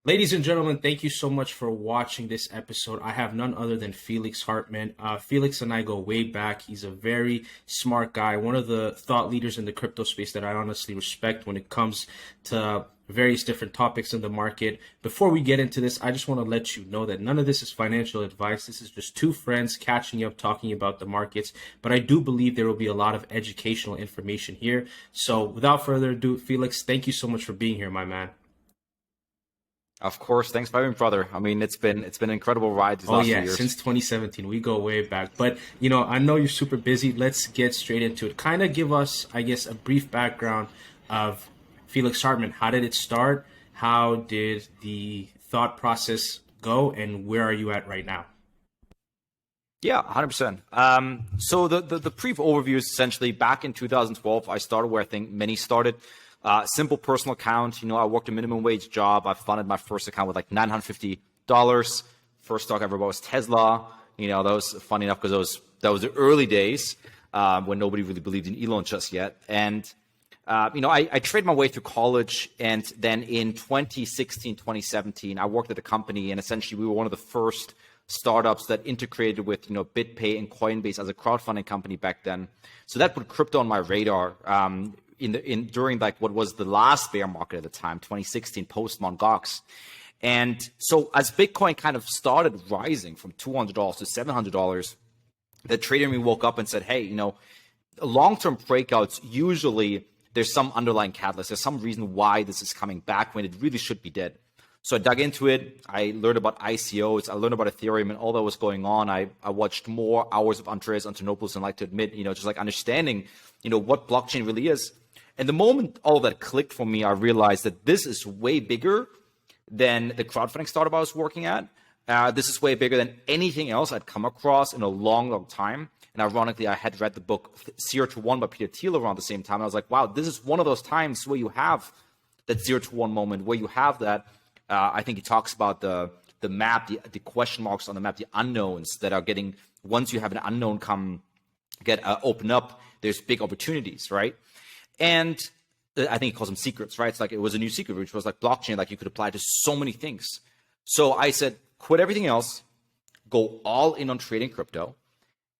Ladies and gentlemen, thank you so much for watching this episode. I have none other than Felix Hartmann. Felix and I go way back. He's a very smart guy, one of the thought leaders in the crypto space that I honestly respect when it comes to various different topics in the market. Before we get into this, I just want to let you know that none of this is financial advice. This is just two friends catching up, talking about the markets. But I do believe there will be a lot of educational information here. So without further ado, Felix, thank you so much for being here, my man. Of course, thanks for having me, brother. I mean, it's been an incredible ride these last few years. Since 2017, we go way back. But I know you're super busy. Let's get straight into it. Kind of give us, I guess, a brief background of Felix Hartmann. How did it start? How did the thought process go? And where are you at right now? Yeah, 100%. So the brief overview is essentially back in 2012, I started where I think many started. Simple personal account. I worked a minimum wage job. I funded my first account with like $950. First stock I ever bought was Tesla. That was funny enough because that was the early days when nobody really believed in Elon just yet. And I traded my way through college, and then in 2016, 2017, I worked at a company, and essentially we were one of the first startups that integrated with BitPay and Coinbase as a crowdfunding company back then. So that put crypto on my radar. During like what was the last bear market at the time, 2016, post Mt. Gox. And so as Bitcoin kind of started rising from $200 to $700, the trader in me woke up and said, hey, long-term breakouts, usually there's some underlying catalyst. There's some reason why this is coming back when it really should be dead. So I dug into it. I learned about ICOs. I learned about Ethereum and all that was going on. I watched more hours of Andreas Antonopoulos and like to admit, just like understanding, what blockchain really is. And the moment all of that clicked for me, I realized that this is way bigger than the crowdfunding startup I was working at. This is way bigger than anything else I'd come across in a long, long time. And ironically, I had read the book 0 to 1 by Peter Thiel around the same time. And I was like, wow, this is one of those times where you have that 0 to 1 moment, where you have that. I think he talks about the map, the question marks on the map, the unknowns that are getting, once you have an unknown open up, there's big opportunities, right? And I think he calls them secrets, right? It's like it was a new secret, which was like blockchain, like you could apply to so many things. So I said, quit everything else, go all in on trading crypto.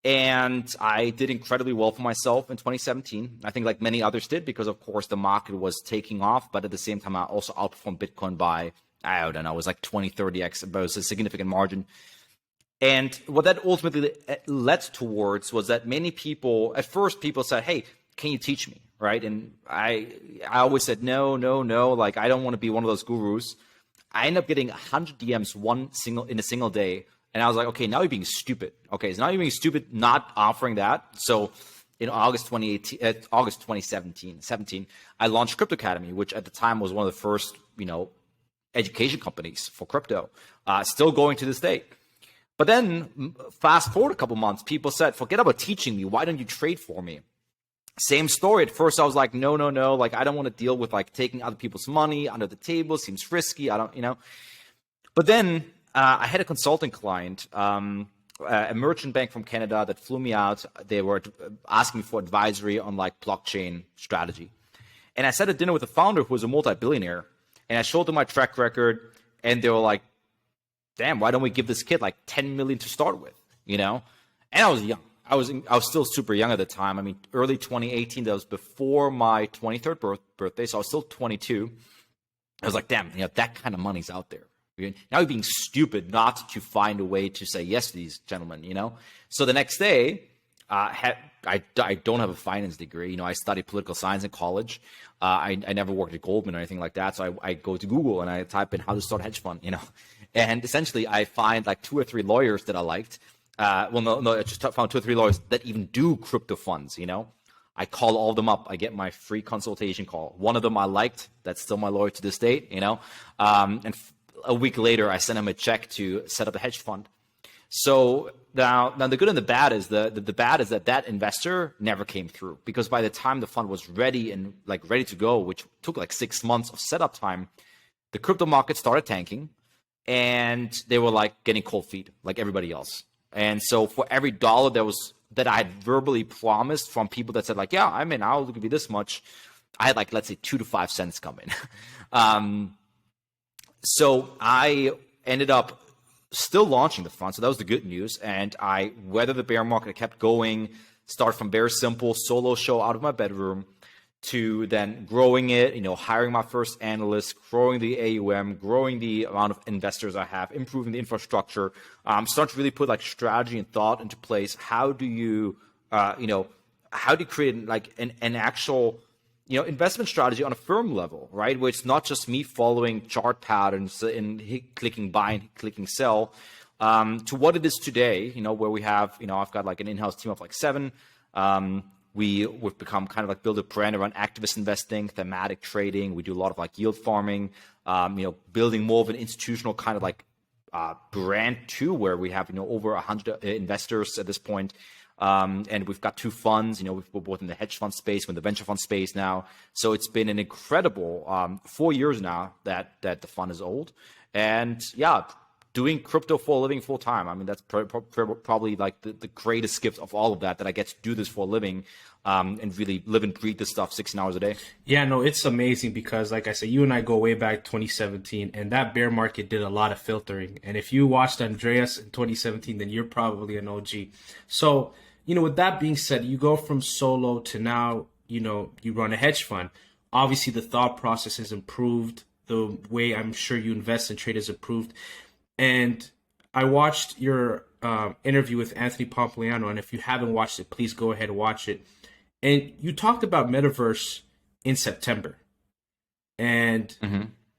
And I did incredibly well for myself in 2017. I think like many others did, because of course the market was taking off, but at the same time, I also outperformed Bitcoin by, I don't know, it was like 20, 30x, but it was a significant margin. And what that ultimately led towards was that many people, at first people said, hey, can you teach me? Right. And I always said, no, like, I don't want to be one of those gurus. I ended up getting 100 DMs in a single day. And I was like, okay, now you're being stupid. Okay. So now you're being stupid, not offering that. So in August 2017, I launched Crypto Academy, which at the time was one of the first, education companies for crypto, still going to this day. But then fast forward a couple months, people said, forget about teaching me. Why don't you trade for me? Same story. At first, I was like, no. Like, I don't want to deal with like taking other people's money under the table. Seems risky. But then I had a consulting client, a merchant bank from Canada that flew me out. They were asking me for advisory on like blockchain strategy. And I sat at dinner with the founder who was a multi-billionaire. And I showed them my track record. And they were like, damn, why don't we give this kid like 10 million to start with? And I was young. I was still super young at the time. I mean, early 2018, that was before my 23rd birthday. So I was still 22. I was like, damn, that kind of money's out there. Now you're being stupid not to find a way to say yes to these gentlemen, So the next day, I don't have a finance degree. I studied political science in college. I never worked at Goldman or anything like that. So I go to Google and I type in how to start a hedge fund, And essentially, I find like 2 or 3 lawyers that I liked. I just found 2 or 3 lawyers that even do crypto funds, I call all of them up. I get my free consultation call. One of them I liked. That's still my lawyer to this date, And a week later, I sent him a check to set up a hedge fund. So now the good and the bad is the bad is that investor never came through, because by the time the fund was ready and like ready to go, which took like 6 months of setup time, the crypto market started tanking, and they were like getting cold feet like everybody else. And so for every dollar that I had verbally promised from people that said like, yeah, I'm in, I'll give you this much, I had like, let's say 2 to 5 cents come in. So I ended up still launching the fund. So that was the good news. And I weathered the bear market. I kept going, start from very simple solo show out of my bedroom to then growing it, hiring my first analyst, growing the AUM, growing the amount of investors I have, improving the infrastructure, start to really put like strategy and thought into place. How do you, how do you create like an actual, investment strategy on a firm level, right? Where it's not just me following chart patterns and clicking buy and clicking sell, to what it is today, where we have, I've got like an in-house team of like 7. We've become kind of like build a brand around activist investing, thematic trading. We do a lot of like yield farming, building more of an institutional kind of like brand too, where we have, over 100 investors at this point. And we've got 2 funds, we're both in the hedge fund space, we're in the venture fund space now. So it's been an incredible 4 years now that the fund is old. And yeah, doing crypto for a living full time. I mean, that's probably like the greatest gift of all of that I get to do this for a living and really live and breathe this stuff 16 hours a day. Yeah, no, it's amazing because, like I said, you and I go way back 2017, and that bear market did a lot of filtering. And if you watched Andreas in 2017, then you're probably an OG. So, with that being said, you go from solo to now, you run a hedge fund. Obviously, the thought process has improved. The way I'm sure you invest and trade has improved. And I watched your interview with Anthony Pompliano, and if you haven't watched it, please go ahead and watch it. And you talked about metaverse in September, and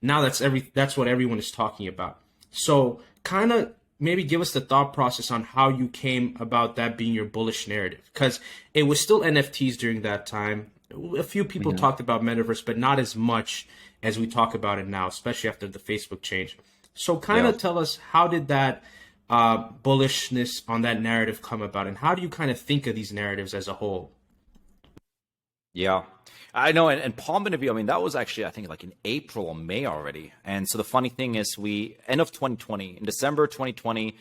now that's what everyone is talking about. So, kind of maybe give us the thought process on how you came about that being your bullish narrative, because it was still NFTs during that time. A few people talked about metaverse, but not as much as we talk about it now, especially after the Facebook change. So kind of tell us, how did that bullishness on that narrative come about? And how do you kind of think of these narratives as a whole? Yeah, I know. And Palm interview, I mean, that was actually, I think, like in April or May already. And so the funny thing is end of 2020, in December 2020,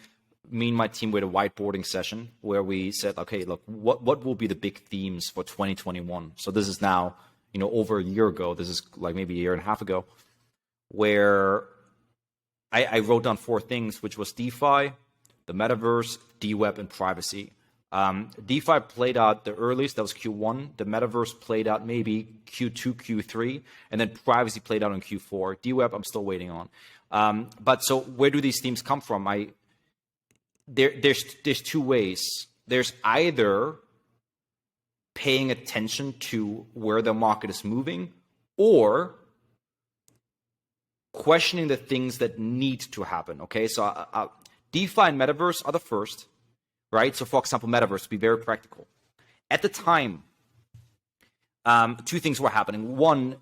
me and my team we had a whiteboarding session where we said, okay, look, what will be the big themes for 2021? So this is now, over a year ago. This is like maybe a year and a half ago, where I wrote down 4 things, which was DeFi, the metaverse, Dweb, and privacy. DeFi played out the earliest, that was Q1. The metaverse played out maybe Q2, Q3, and then privacy played out in Q4. Dweb, I'm still waiting on. But so where do these themes come from? There's 2 ways. There's either paying attention to where the market is moving, or questioning the things that need to happen. Okay, so DeFi and metaverse are the first, right? So for example, metaverse, to be very practical. At the time, 2 things were happening. One,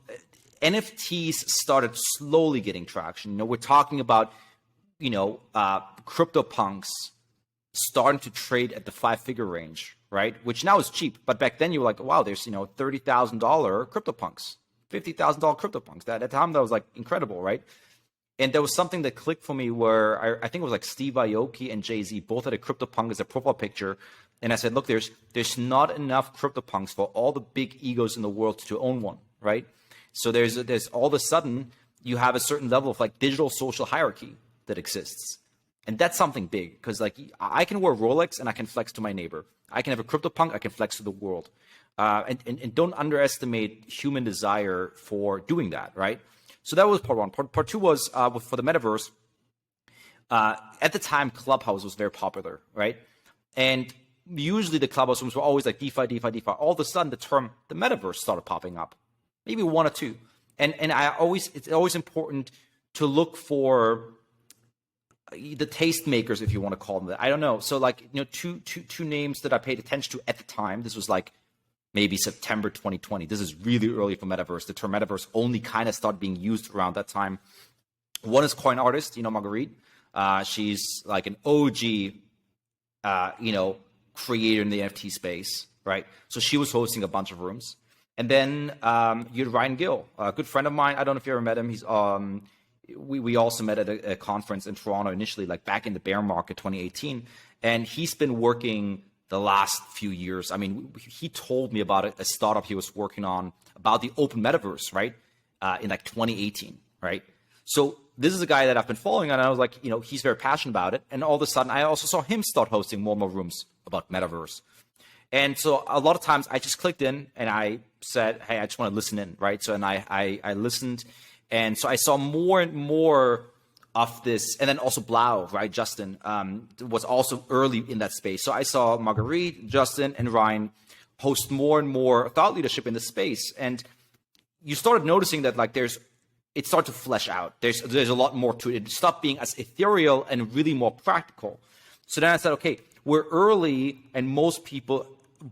NFTs started slowly getting traction. We're talking about, CryptoPunks starting to trade at the 5-figure range, right? Which now is cheap, but back then you were like, wow, there's $30,000 CryptoPunks. $50,000 CryptoPunks. At the time, that was like incredible, right? And there was something that clicked for me where I think it was like Steve Aoki and Jay-Z both had a CryptoPunk as a profile picture. And I said, look, there's not enough CryptoPunks for all the big egos in the world to own one, right? So there's all of a sudden, you have a certain level of like digital social hierarchy that exists. And that's something big, because like I can wear Rolex and I can flex to my neighbor. I can have a CryptoPunk, I can flex to the world. And don't underestimate human desire for doing that, right? So that was part 1. Part 2 was for the metaverse. At the time, Clubhouse was very popular, right? And usually the Clubhouse rooms were always like DeFi, DeFi, DeFi. All of a sudden, the term the metaverse started popping up, maybe 1 or 2. And it's always important to look for the tastemakers, if you want to call them that. I don't know. So like, two names that I paid attention to at the time. This was like maybe September 2020. This is really early for metaverse. The term metaverse only kind of started being used around that time. One is Coin Artist, Marguerite. She's like an OG, creator in the NFT space, right? So she was hosting a bunch of rooms. And then you had Ryan Gill, a good friend of mine. I don't know if you ever met him. He's we also met at a conference in Toronto initially, like back in the bear market 2018. And he's been working the last few years. I mean, he told me about a startup he was working on about the open metaverse, right? In like 2018, right? So this is a guy that I've been following, and I was like, he's very passionate about it. And all of a sudden, I also saw him start hosting more and more rooms about metaverse. And so a lot of times I just clicked in and I said, hey, I just want to listen in, right? So, and I listened. And so I saw more and more of this. And then also Blau, right? Justin was also early in that space. So I saw Marguerite, Justin, and Ryan host more and more thought leadership in the space. And you started noticing that like it started to flesh out. There's a lot more to it. It stopped being as ethereal and really more practical. So then I said, okay, we're early and most people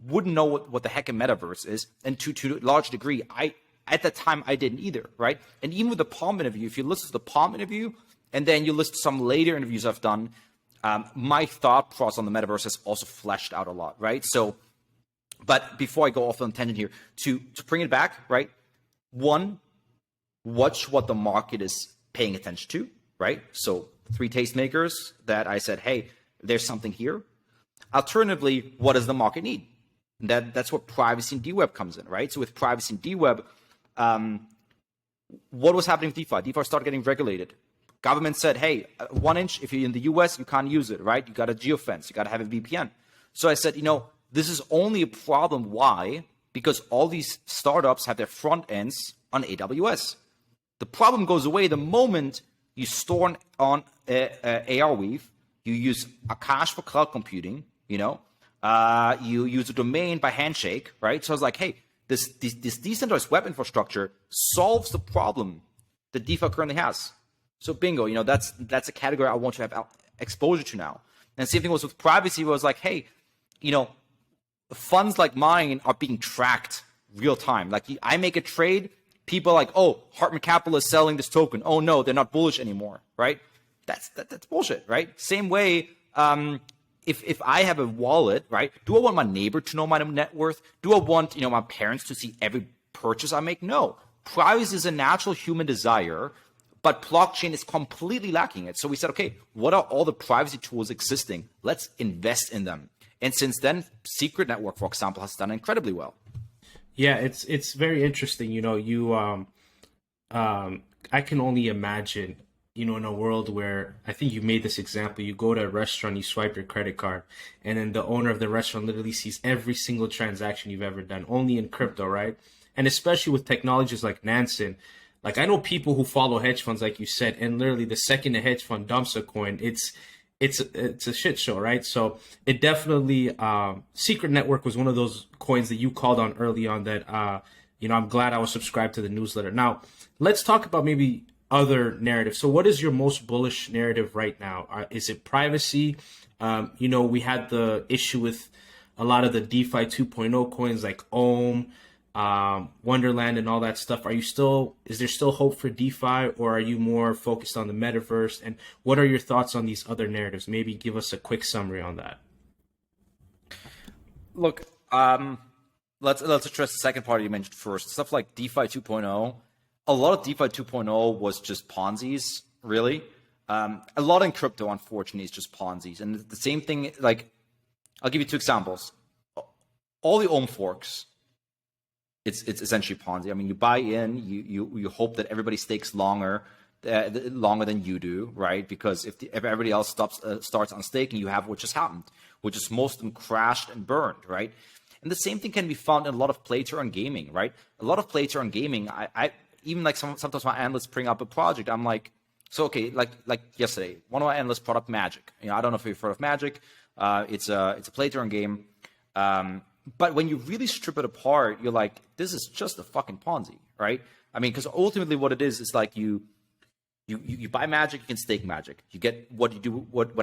wouldn't know what the heck a metaverse is. And to a large degree, at that time, I didn't either, right? And even with the Palm interview, if you listen to the Palm interview, and then you listen to some later interviews I've done, my thought process on the metaverse has also fleshed out a lot, right? So, but before I go off on tangent here, to bring it back, right? One, watch what the market is paying attention to, right? So 3 tastemakers that I said, hey, there's something here. Alternatively, what does the market need? That's what privacy and Dweb comes in, right? So with privacy and Dweb, what was happening with DeFi? DeFi started getting regulated. Government said, hey, 1 inch, if you're in the US, you can't use it, right? You got a geofence, you got to have a VPN. So I said, this is only a problem. Why? Because all these startups have their front ends on AWS. The problem goes away the moment you store on Arweave, you use Akash for cloud computing, you use a domain by handshake, right? So I was like, hey, this decentralized web infrastructure solves the problem that DeFi currently has. So bingo, that's a category I want to have exposure to now. And the same thing was with privacy, where I was like, hey, funds like mine are being tracked real time. Like I make a trade, people are like, oh, Hartmann Capital is selling this token. Oh no, they're not bullish anymore, right? That's bullshit, right? Same way, if I have a wallet, right? Do I want my neighbor to know my net worth? Do I want my parents to see every purchase I make? No. Privacy is a natural human desire, but blockchain is completely lacking it. So we said, okay, what are all the privacy tools existing? Let's invest in them. And since then, Secret Network, for example, has done incredibly well. Yeah, it's very interesting. I can only imagine, in a world where, I think you made this example, you go to a restaurant, you swipe your credit card, and then the owner of the restaurant literally sees every single transaction you've ever done, only in crypto, right? And especially with technologies like Nansen, like I know people who follow hedge funds, like you said, and literally the second a hedge fund dumps a coin, it's a shit show, right? So it definitely, Secret Network was one of those coins that you called on early on that, I'm glad I was subscribed to the newsletter. Now, let's talk about maybe other narratives. So what is your most bullish narrative right now? Is it privacy? We had the issue with a lot of the DeFi 2.0 coins like Ohm, Wonderland and all that stuff. Is there still hope for DeFi, or are you more focused on the metaverse? And what are your thoughts on these other narratives? Maybe give us a quick summary on that. Look, let's address the second part you mentioned first. Stuff like DeFi 2.0. A lot of DeFi 2.0 was just Ponzis, really. A lot in crypto, unfortunately, is just Ponzis. And the same thing, like, I'll give you 2 examples. All the Ohm forks, it's essentially Ponzi. I mean, you buy in, you hope that everybody stakes longer than you do, right? Because if everybody else starts on staking, you have what just happened, which is most of them crashed and burned, right? And the same thing can be found in a lot of play to earn gaming, right? A lot of play to earn gaming. I even like sometimes my analysts bring up a project. I'm like, so okay, like yesterday, one of my analysts brought up Magic. I don't know if you've heard of Magic. It's a play to earn game. But when you really strip it apart, you're like, this is just a fucking Ponzi, right? I mean, because ultimately what it is like you buy Magic, you can stake Magic. You get what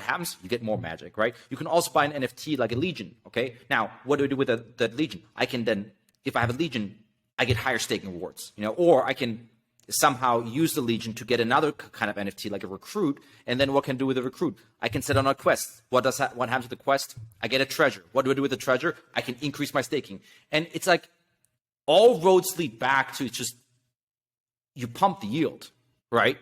happens? You get more Magic, right? You can also buy an NFT like a Legion, okay? Now, what do I do with that Legion? I can then, if I have a Legion, I get higher staking rewards, or I can somehow use the Legion to get another kind of NFT like a Recruit. And then what can I do with a Recruit? I can set on a quest. What happens with the quest? I get a treasure. What do I do with the treasure? I can increase my staking. And it's like all roads lead back to just you pump the yield, right?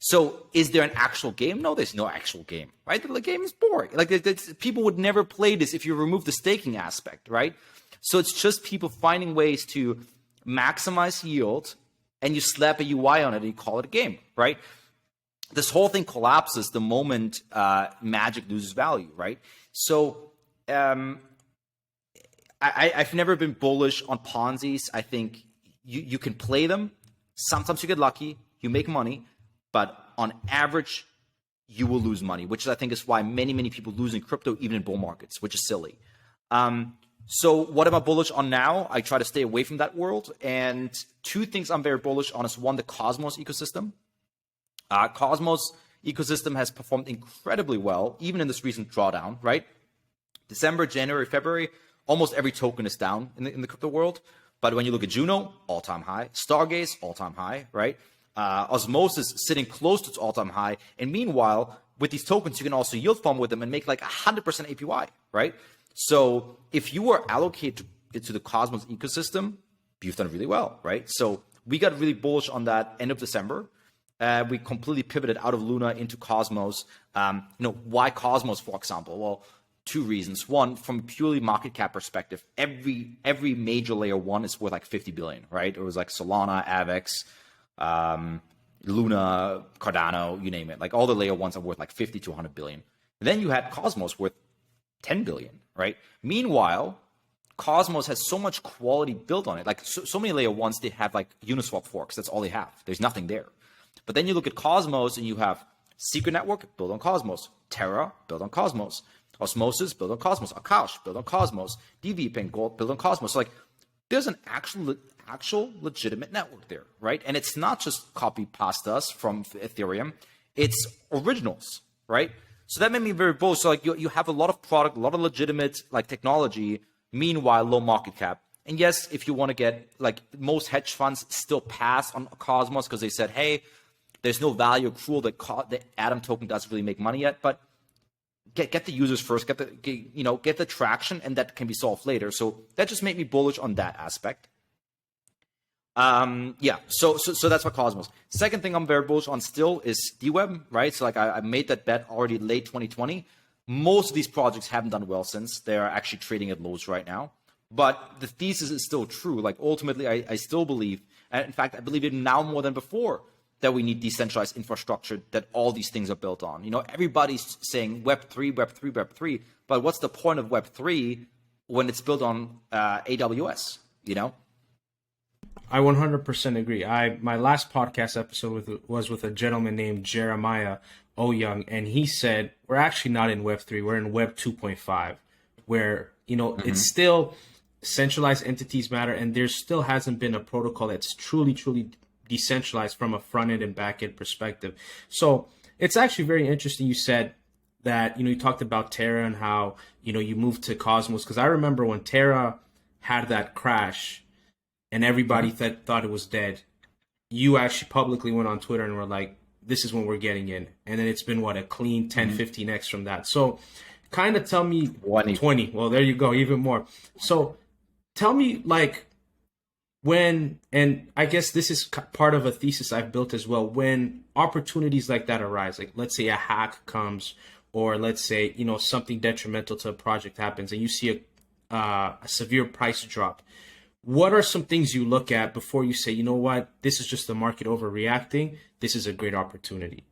So is there an actual game? No, there's no actual game, right? The game is boring. Like people would never play this if you remove the staking aspect, right? So it's just people finding ways to maximize yield, and you slap a UI on it and you call it a game, right? this whole thing collapses the moment magic loses value, right? So I've never been bullish on Ponzis. I think you can play them. Sometimes you get lucky, you make money, but on average, you will lose money, which I think is why many people lose in crypto, even in bull markets, which is silly. So what am I bullish on now? I try to stay away from that world. And two things I'm very bullish on is one, the Cosmos ecosystem. Cosmos ecosystem has performed incredibly well, even in this recent drawdown, right? December, January, February, almost every token is down in the crypto world. But when you look at Juno, all-time high. Stargaze, all-time high, right? Osmosis sitting close to its all-time high. And meanwhile, with these tokens, you can also yield farm with them and make like 100% APY, right? So if you are allocated to the Cosmos ecosystem, you've done really well, right? So we got really bullish on that end of December. We completely pivoted out of Luna into Cosmos. Why Cosmos, for example? Well, two reasons. One, from a purely market cap perspective, every major layer one is worth like 50 billion, right? It was like Solana, Avex, Luna, Cardano, you name it. Like all the layer ones are worth like 50 to 100 billion. And then you had Cosmos worth 10 billion, right? Meanwhile, Cosmos has so much quality built on it. Like so many layer ones, they have like Uniswap forks. That's all they have. There's nothing there. But then you look at Cosmos and you have Secret Network built on Cosmos, Terra built on Cosmos, Osmosis built on Cosmos, Akash built on Cosmos, DVPing Gold built on Cosmos. So like there's an actual legitimate network there, right? And it's not just copy pastas from Ethereum, it's originals, right? So that made me very bullish. So like you have a lot of product, a lot of legitimate like technology, meanwhile low market cap. And yes, if you want to get like most hedge funds still pass on Cosmos because they said, hey, there's no value accrual that the Atom token doesn't really make money yet, but get the users first, get the traction, and that can be solved later. So that just made me bullish on that aspect. So that's what Cosmos. Second thing I'm very bullish on still is Dweb, right? So like I made that bet already late 2020. Most of these projects haven't done well since. They're actually trading at lows right now. But the thesis is still true. Like ultimately, I still believe, and in fact, I believe it now more than before, that we need decentralized infrastructure that all these things are built on. Everybody's saying Web3, Web3, Web3, but what's the point of Web3 when it's built on AWS, I 100% agree. My last podcast episode was with a gentleman named Jeremiah Young, and he said, we're actually not in Web3, we're in Web 2.5, where, it's still centralized entities matter, and there still hasn't been a protocol that's truly decentralized from a front end and back end perspective. So it's actually very interesting. You said that, you talked about Terra and how, you moved to Cosmos. Because I remember when Terra had that crash and everybody thought it was dead, you actually publicly went on Twitter and were like, this is when we're getting in. And then it's been a clean 10, 15x from that. So kind of tell me 20. Well, there you go, even more. So tell me when, and I guess this is part of a thesis I've built as well, when opportunities like that arise, like let's say a hack comes, or let's say, something detrimental to a project happens and you see a severe price drop, what are some things you look at before you say, you know what, this is just the market overreacting, this is a great opportunity?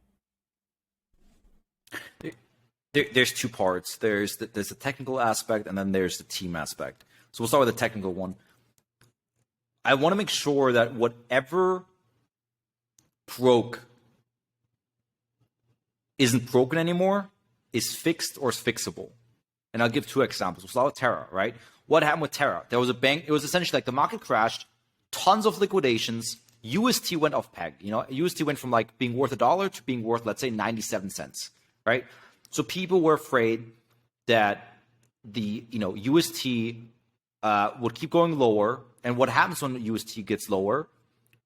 There's two parts. There's the technical aspect and then there's the team aspect. So we'll start with the technical one. I want to make sure that whatever broke isn't broken anymore, is fixed or is fixable. And I'll give two examples. We'll start with Terra, right? What happened with Terra? There was a bank. It was essentially like the market crashed, tons of liquidations. UST went off peg. UST went from being worth $1 to being worth, let's say, 97 cents, right? So people were afraid that the UST would keep going lower. And what happens when UST gets lower?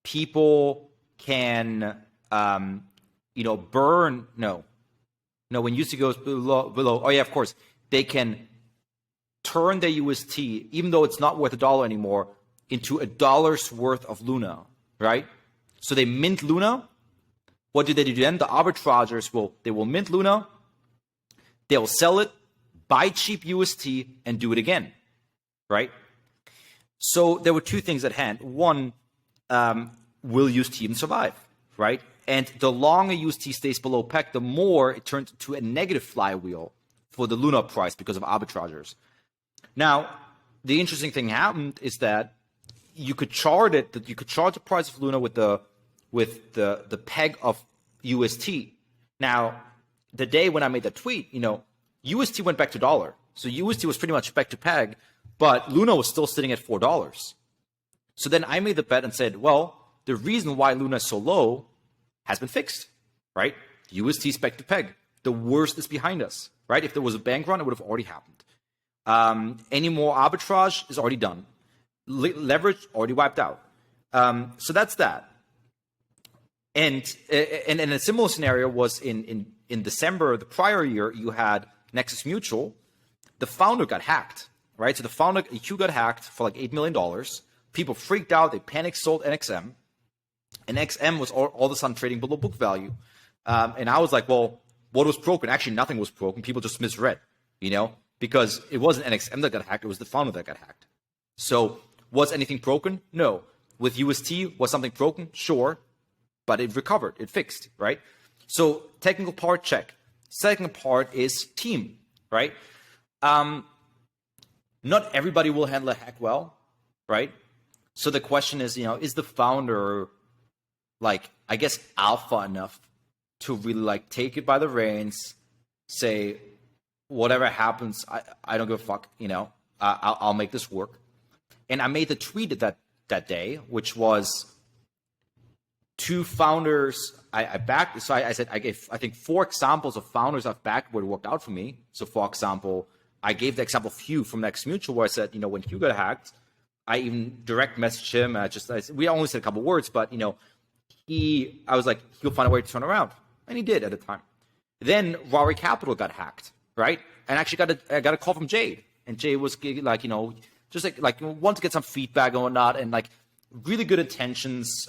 People can, burn. No. When UST goes below. Oh yeah, of course, they can turn their UST, even though it's not worth $1 anymore, into $1's worth of Luna, right? So they mint Luna. What do they do then? The arbitragers will mint Luna. They'll sell it, buy cheap UST, and do it again, right? So there were two things at hand. One, will UST even survive, right? And the longer UST stays below peg, the more it turns into a negative flywheel for the Luna price because of arbitragers. Now, the interesting thing happened is that you could chart it, that you could chart the price of Luna with the peg of UST. Now, the day when I made that tweet, UST went back to dollar. So UST was pretty much back to peg, but Luna was still sitting at $4. So then I made the bet and said, well, the reason why Luna is so low has been fixed, right? UST is back to peg. The worst is behind us, right? If there was a bank run, it would have already happened. Any more arbitrage is already done. Leverage already wiped out. So that's that. And a similar scenario was in December the prior year. You had Nexus Mutual. The founder got hacked, right? So the founder EQ got hacked for like $8 million. People freaked out. They panic sold NXM. And XM was all of a sudden trading below book value. And I was like, well, what was broken? Actually, nothing was broken. People just misread, because it wasn't NXM that got hacked. It was the founder that got hacked. So was anything broken? No. With UST, was something broken? Sure. But it recovered. It fixed, right? So technical part, check. Second part is team, right? Not everybody will handle a hack well, right? So the question is, is the founder alpha enough to really take it by the reins, say, whatever happens, I don't give a fuck, I'll make this work. And I made the tweet that day, which was two founders I backed. So I said, I gave, I think, 4 examples of founders I've backed where it worked out for me. So for example, I gave the example of Hugh from Next Mutual, where I said, when Hugh got hacked, I even direct messaged him. We only said a couple words, but I was like, he'll find a way to turn around, and he did at the time. Then Rory Capital got hacked, right? And actually I got a call from Jade, and Jade was just like want to get some feedback and whatnot, and really good intentions,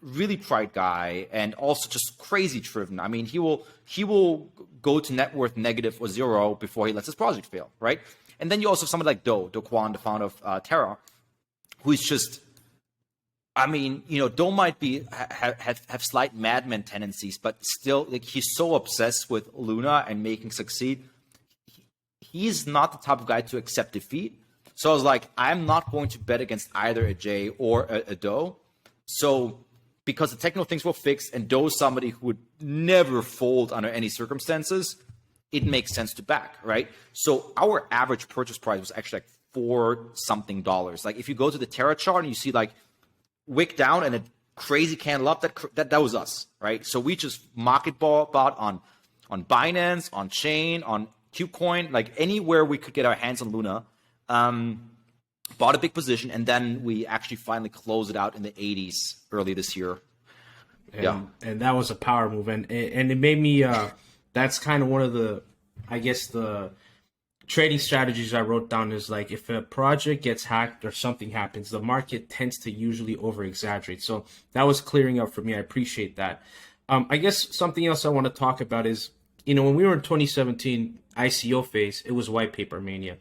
really bright guy, and also just crazy driven. I mean, he will go to net worth negative or zero before he lets his project fail, right? And then you also have somebody like Do Kwon, the founder of Terra, who is just, Do might have slight madman tendencies, but still, he's so obsessed with Luna and making succeed. He's not the type of guy to accept defeat. So I was like, I'm not going to bet against either a Jay or a Do. So because the technical things were fixed, and Do is somebody who would never fold under any circumstances, it makes sense to back, right? So our average purchase price was actually $4-something. If you go to the Terra chart and you see wick down and a crazy candle up, that was us, right? So we just market bought on Binance, on Chain, on KuCoin, anywhere we could get our hands on Luna. Bought a big position, and then we actually finally closed it out in the 80s early this year. And that was a power move, and it made me. That's kind of one of the trading strategies I wrote down is if a project gets hacked or something happens, the market tends to usually over exaggerate. So that was clearing up for me. I appreciate that. I guess something else I want to talk about is, when we were in 2017 ICO phase, it was white paper mania.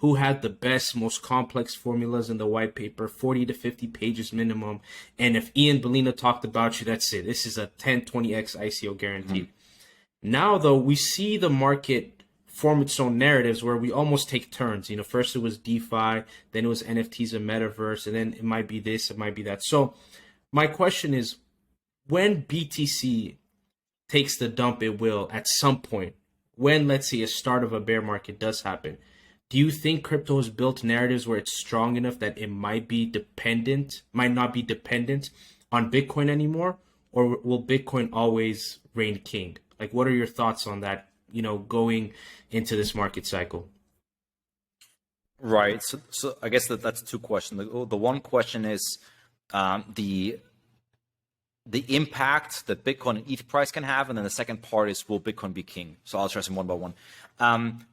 Who had the best, most complex formulas in the white paper, 40 to 50 pages minimum. And if Ian Bellina talked about you, that's it. This is a 10, 20x ICO guaranteed. Mm-hmm. Now, though, we see the market form its own narratives where we almost take turns. First it was DeFi, then it was NFTs and metaverse, and then it might be this, it might be that. So my question is, when BTC takes the dump it will at some point, when, let's say, a start of a bear market does happen, do you think crypto has built narratives where it's strong enough that it might not be dependent on Bitcoin anymore? Or will Bitcoin always reign king? What are your thoughts on that, going into this market cycle? Right. So I guess that's 2 questions. The one question is the impact that Bitcoin and ETH price can have, and then the second part is, will Bitcoin be king? So I'll address them one by one.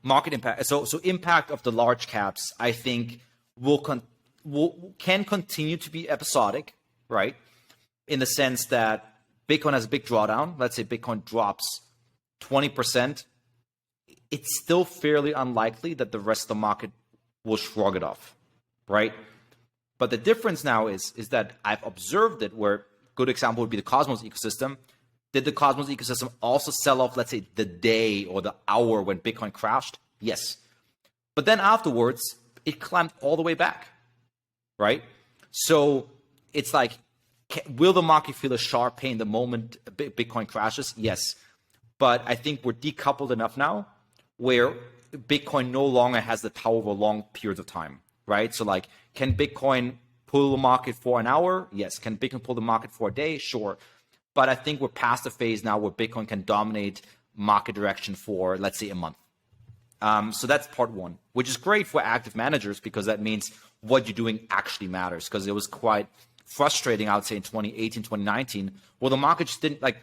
Market impact. So impact of the large caps, I think, can continue to be episodic, right? In the sense that Bitcoin has a big drawdown. Let's say Bitcoin drops 20%. It's still fairly unlikely that the rest of the market will shrug it off, right? But the difference now is that I've observed it where good example would be the Cosmos ecosystem. Did the Cosmos ecosystem also sell off, let's say, the day or the hour when Bitcoin crashed? Yes. But then afterwards, it climbed all the way back, right? So it's like, will the market feel a sharp pain the moment Bitcoin crashes? Yes. But I think we're decoupled enough now where Bitcoin no longer has the power over long periods of time, right? So like, can Bitcoin pull the market for an hour? Yes. Can Bitcoin pull the market for a day? Sure. But I think we're past the phase now where Bitcoin can dominate market direction for, let's say, a month. So that's part one, which is great for active managers because that means what you're doing actually matters. Because it was quite frustrating, I would say, in 2018, 2019, where the market just didn't, like,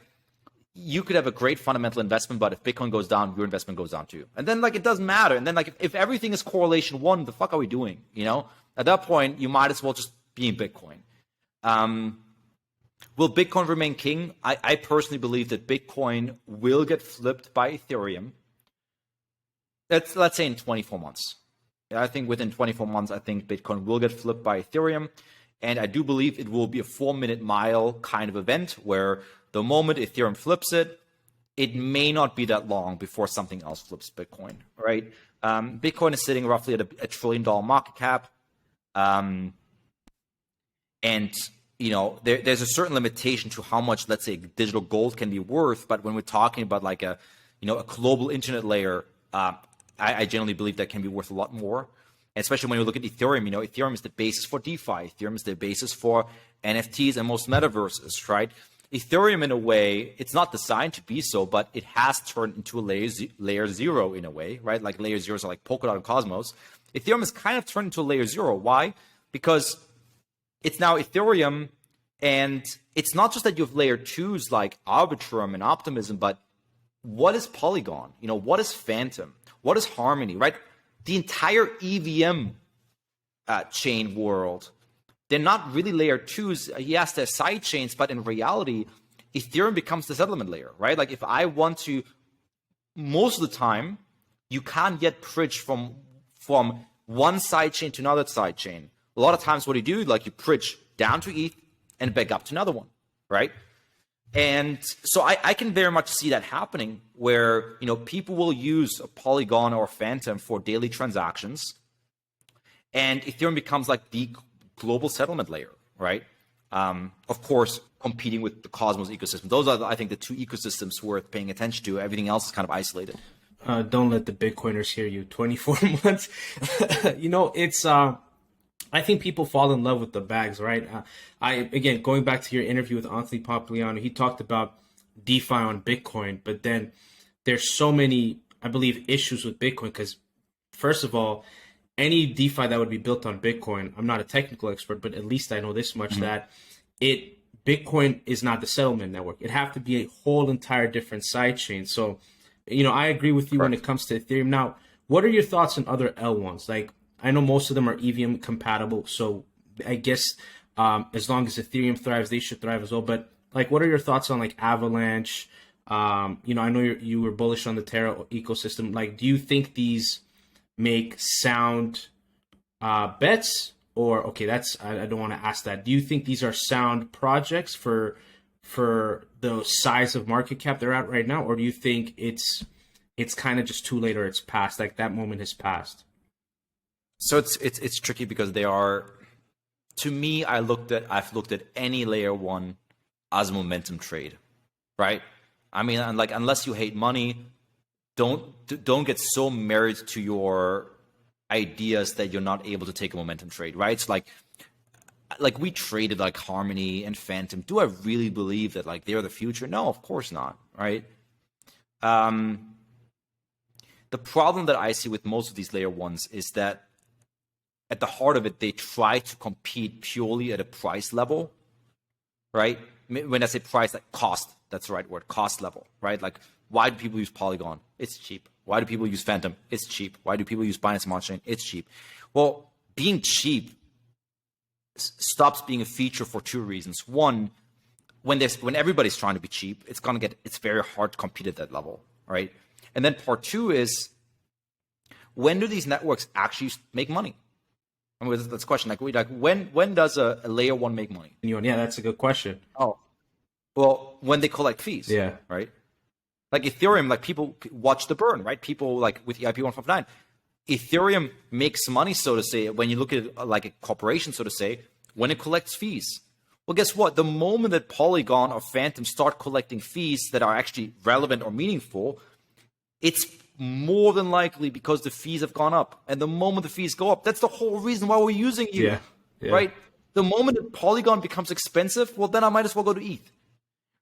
you could have a great fundamental investment, but if Bitcoin goes down, your investment goes down too. And then, like, it doesn't matter. And then, like, if everything is correlation one, the fuck are we doing? You know, at that point, you might as well just be in Bitcoin. Will Bitcoin remain king? I personally believe that Bitcoin will get flipped by Ethereum. Let's say in 24 months. I think within 24 months, I think Bitcoin will get flipped by Ethereum. And I do believe it will be a 4-minute mile kind of event where the moment Ethereum flips it, it may not be that long before something else flips Bitcoin, right? Bitcoin is sitting roughly at a $1 trillion market cap. And, you know, there's a certain limitation to how much, let's say, digital gold can be worth. But when we're talking about like a global internet layer, I generally believe that can be worth a lot more. And especially when you look at Ethereum, you know, Ethereum is the basis for DeFi. Ethereum is the basis for NFTs and most metaverses, right? Ethereum, in a way, it's not designed to be so, but it has turned into a layer zero in a way, right? Like layer zeros are like Polkadot and Cosmos. Ethereum has kind of turned into a layer zero. Why? Because it's now Ethereum, and it's not just that you have layer twos like Arbitrum and Optimism, but what is Polygon? You know, what is Phantom? What is Harmony, right? The entire EVM chain world, they're not really layer twos. Yes, they're side chains, but in reality, Ethereum becomes the settlement layer, right? Like if I want to, most of the time, you can't yet bridge from one side chain to another side chain. A lot of times what you do, like you bridge down to ETH and back up to another one, right? And so I can very much see that happening where, you know, people will use a Polygon or Phantom for daily transactions, and Ethereum becomes like the global settlement layer, right? Of course, competing with the Cosmos ecosystem. Those are, I think, the two ecosystems worth paying attention to. Everything else is kind of isolated. Don't let the Bitcoiners hear you. 24 months. You know, it's... I think people fall in love with the bags, right? Again, going back to your interview with Anthony Popliano, he talked about DeFi on Bitcoin, but then there's so many, I believe, issues with Bitcoin because, first of all, any DeFi that would be built on Bitcoin, I'm not a technical expert, but at least I know this much, that Bitcoin is not the settlement network. It'd have to be a whole entire different side chain. So, you know, I agree with you when it comes to Ethereum. Now, what are your thoughts on other L1s? Like, I know most of them are EVM compatible, so I guess as long as Ethereum thrives, they should thrive as well. But like, what are your thoughts on like Avalanche? You know, I know you were bullish on the Terra ecosystem. Like, do you think these make sound bets? Or okay, I don't want to ask that. Do you think these are sound projects for the size of market cap they're at right now, or do you think it's kind of just too late or it's past? Like that moment has passed. So it's tricky because they are, to me, I've looked at any layer one as a momentum trade, right? I mean, like unless you hate money, don't get so married to your ideas that you're not able to take a momentum trade, right? It's like we traded like Harmony and Phantom. Do I really believe that like they're the future? No, of course not, right? The problem that I see with most of these layer ones is that at the heart of it, they try to compete purely at a price level, right? When I say price, like cost, that's the right word, cost level, right? Like, why do people use Polygon? It's cheap. Why do people use Phantom? It's cheap. Why do people use Binance Smart Chain? It's cheap. Well, being cheap stops being a feature for two reasons. One, when everybody's trying to be cheap, it's very hard to compete at that level, right? And then part two is, when do these networks actually make money? I mean, that's a question. Like when does a layer one make money? Yeah, that's a good question. Oh, well, when they collect fees. Yeah. Right. Like Ethereum, like people watch the burn, right? People like with EIP 159, Ethereum makes money, so to say, when you look at it like a corporation, so to say, when it collects fees. Well, guess what? The moment that Polygon or Phantom start collecting fees that are actually relevant or meaningful, it's more than likely because the fees have gone up. And the moment the fees go up, that's the whole reason why we're using you, right? The moment that Polygon becomes expensive, well, then I might as well go to ETH,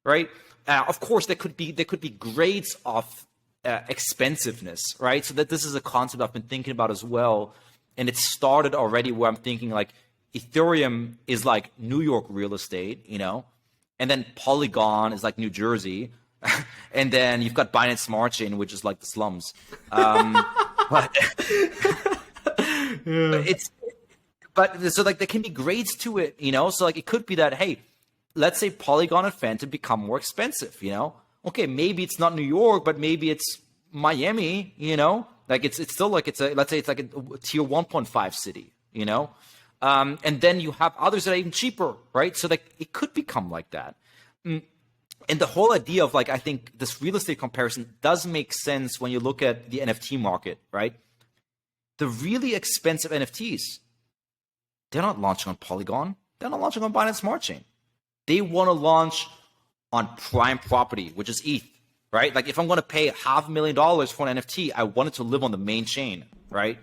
right? Of course, there could be grades of expensiveness, right? So that this is a concept I've been thinking about as well, and it started already where I'm thinking like Ethereum is like New York real estate, you know, and then Polygon is like New Jersey, and then you've got Binance Smart Chain, which is like the slums. But so like there can be grades to it, you know. So like it could be that, hey, let's say Polygon and Phantom become more expensive, you know? Okay, maybe it's not New York, but maybe it's Miami, you know? Like it's still like let's say it's like a tier 1.5 city, you know? And then you have others that are even cheaper, right? So like it could become like that. And the whole idea of like, I think this real estate comparison does make sense when you look at the NFT market, right? The really expensive NFTs, they're not launching on Polygon. They're not launching on Binance Smart Chain. They want to launch on prime property, which is ETH, right? Like if I'm going to pay $500,000 for an NFT, I want it to live on the main chain, right?